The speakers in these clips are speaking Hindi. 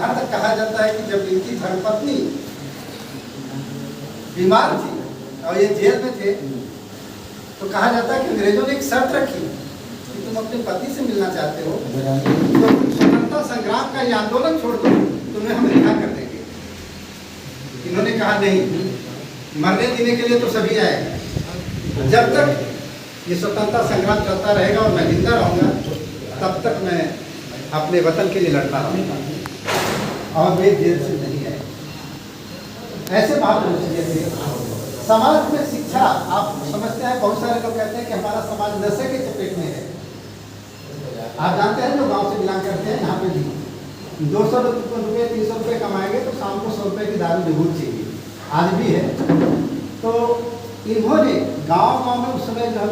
यहाँ तक कहा जाता है कि जब इनकी धर्मपत्नी बीमार थी और ये जेल में थे, तो कहा जाता है कि अंग्रेजों ने एक शर्त रखी कि तुम अपने पति से मिलना चाहते हो तो स्वतंत्रता संग्राम का ये आंदोलन छोड़ दो, तुम्हें हम रिहा कर देंगे। इन्होंने कहा नहीं, मरने देने के लिए तो सभी आए, जब तक ये स्वतंत्रता संग्राम चलता रहेगा और मैं जिंदा रहूँगा तब तक मैं अपने वतन के लिए लड़ता रहूँगा, और वे जेल से नहीं आए। ऐसे महापुरुष थे। समाज में शिक्षा आप समझते हैं, बहुत सारे लोग कहते हैं कि हमारा समाज नशे के चपेट में है। आप जानते हैं जो गांव से बिलोंग करते हैं, यहाँ पे भी 200 रुपये 300 रुपये कमाएंगे तो शाम को 100 रुपये की दारू जरूर चाहिए, आज भी है। तो इन्होंने गांव में उस समय जो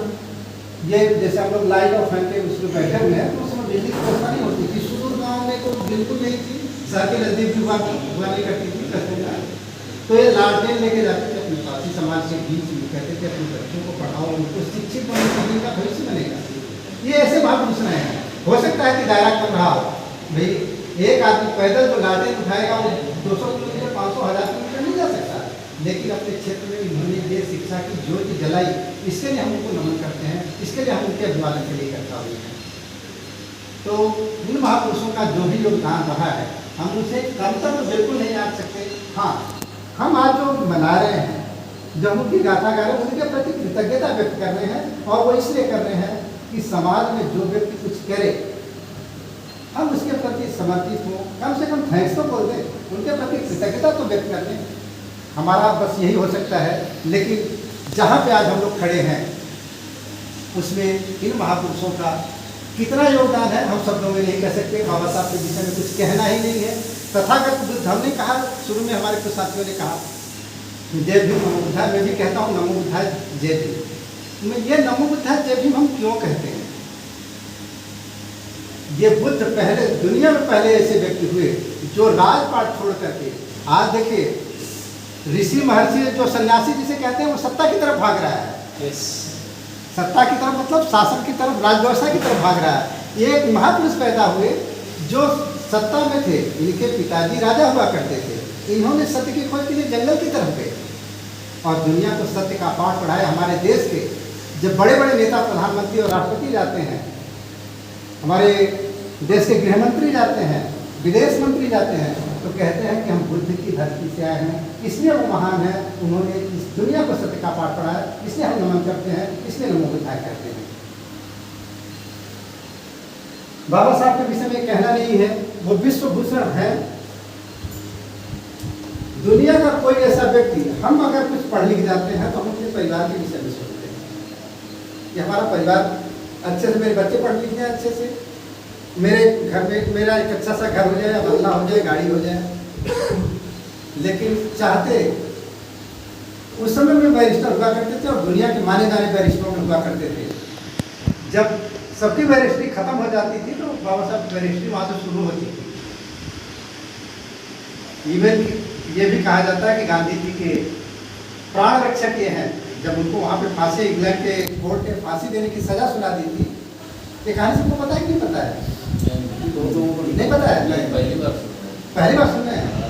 ये जैसे हम लोग लाइट और फैन के उसमें बैठे हुए हैं, तो उस समय बिजली की व्यवस्था नहीं होती थी। सुदूर गाँव में तो बिल्कुल नहीं थी, शहर के नजदीक भी हुआ नहीं करती थी करते हैं। तो ये लालटेन लेके जाते थे अपने पासी समाज के बीच में, कहते थे अपने बच्चों को पढ़ाओ, उनको शिक्षित बनने के का भविष्य बनेगा। ये ऐसे महापुरुष रहे हैं। हो सकता है कि दायरा कम रहा हो, भाई एक आदमी पैदल जो लालटेन उठाएगा वो 200 किलोमीटर 500 1000 किलोमीटर नहीं जा सकता, लेकिन अपने क्षेत्र में इन्होंने ये शिक्षा की ज्योति जलाई, इसके लिए हम उनको नमन करते हैं, इसके लिए हम उनके अभिवादन के लिए करता हुए हैं। तो इन महापुरुषों का जो भी योगदान रहा है, हम उनसे कमतर तो बिल्कुल नहीं आंक सकते। हाँ, हम आज जो मना रहे हैं, जो हम उनकी गाथा गा रहे हैं, उनके प्रति कृतज्ञता व्यक्त कर रहे हैं, और वो इसलिए कर रहे हैं कि समाज में जो व्यक्ति कुछ करे हम उसके प्रति समर्पित हों, कम से कम थैंक्स तो बोल दें, उनके प्रति कृतज्ञता तो व्यक्त कर दें। हमारा बस यही हो सकता है। लेकिन जहाँ पे आज हम लोग खड़े हैं उसमें इन महापुरुषों का कितना योगदान है हम शब्दों में नहीं कह सकते। बाबा साहब के विषय में कुछ कहना ही नहीं है। तथागत बुद्ध, हमने कहा शुरू में, हमारे कुछ साथियों ने कहा जय भीम नमो बुद्धाय, मैं भी कहता हूँ नमो बुद्धाय जय भीम। मैं ये नमो बुद्धाय जय भीम हम क्यों कहते हैं? ये बुद्ध पहले दुनिया में पहले ऐसे व्यक्ति हुए जो राजपाट छोड़ करके, आज देखिए ऋषि महर्षि जो सन्यासी जिसे कहते हैं वो सत्ता की तरफ भाग रहा है। सत्ता की तरफ मतलब शासन की तरफ, राजव्यवस्था की तरफ भाग रहा है। एक महापुरुष पैदा हुए जो सत्ता में थे, इनके पिताजी राजा हुआ करते थे, इन्होंने सत्य की खोज के लिए जंगल की तरफ गए और दुनिया को सत्य का पाठ पढ़ाया। हमारे देश के जब बड़े बड़े नेता, प्रधानमंत्री और राष्ट्रपति जाते हैं, हमारे देश के गृह मंत्री जाते हैं, विदेश मंत्री जाते हैं, तो कहते हैं कि हम बुद्ध की धरती से आए हैं, इसलिए वो महान है, उन्होंने इस दुनिया को सत्य का पाठ पढ़ाया, इसलिए हम नमन करते हैं, इसलिए नमो बुद्धाय कहते हैं। बाबा साहब के विषय में कहना नहीं है, वो विश्व भूषण है। दुनिया का कोई ऐसा व्यक्ति, हम अगर कुछ पढ़ लिख जाते हैं तो हम अपने परिवार के विषय में सोचते हैं कि हमारा परिवार अच्छे से, मेरे बच्चे पढ़ लिख जाए अच्छे से, मेरे घर में मेरा एक अच्छा सा घर हो जाए, बंगला हो जाए, गाड़ी हो जाए। लेकिन चाहते उस समय में बैरिस्टर हुआ करते थे और दुनिया के माने जाने बैरिस्टरों में हुआ करते थे। जब सबकी बैरिस्ट्री खत्म हो जाती थी तो बाबा साहब की बैरिस्ट्री वहाँ से शुरू होती थी। इवन ये भी कहा जाता है कि गांधी जी के प्राण रक्षक ये हैं, जब उनको वहाँ पे फांसी, इंग्लैंड के कोर्ट ने फांसी देने की सजा सुना दी थी। ये कहानी सबको पता है कि नहीं पता है? नहीं पता है, पहली बार सुन रहे हैं।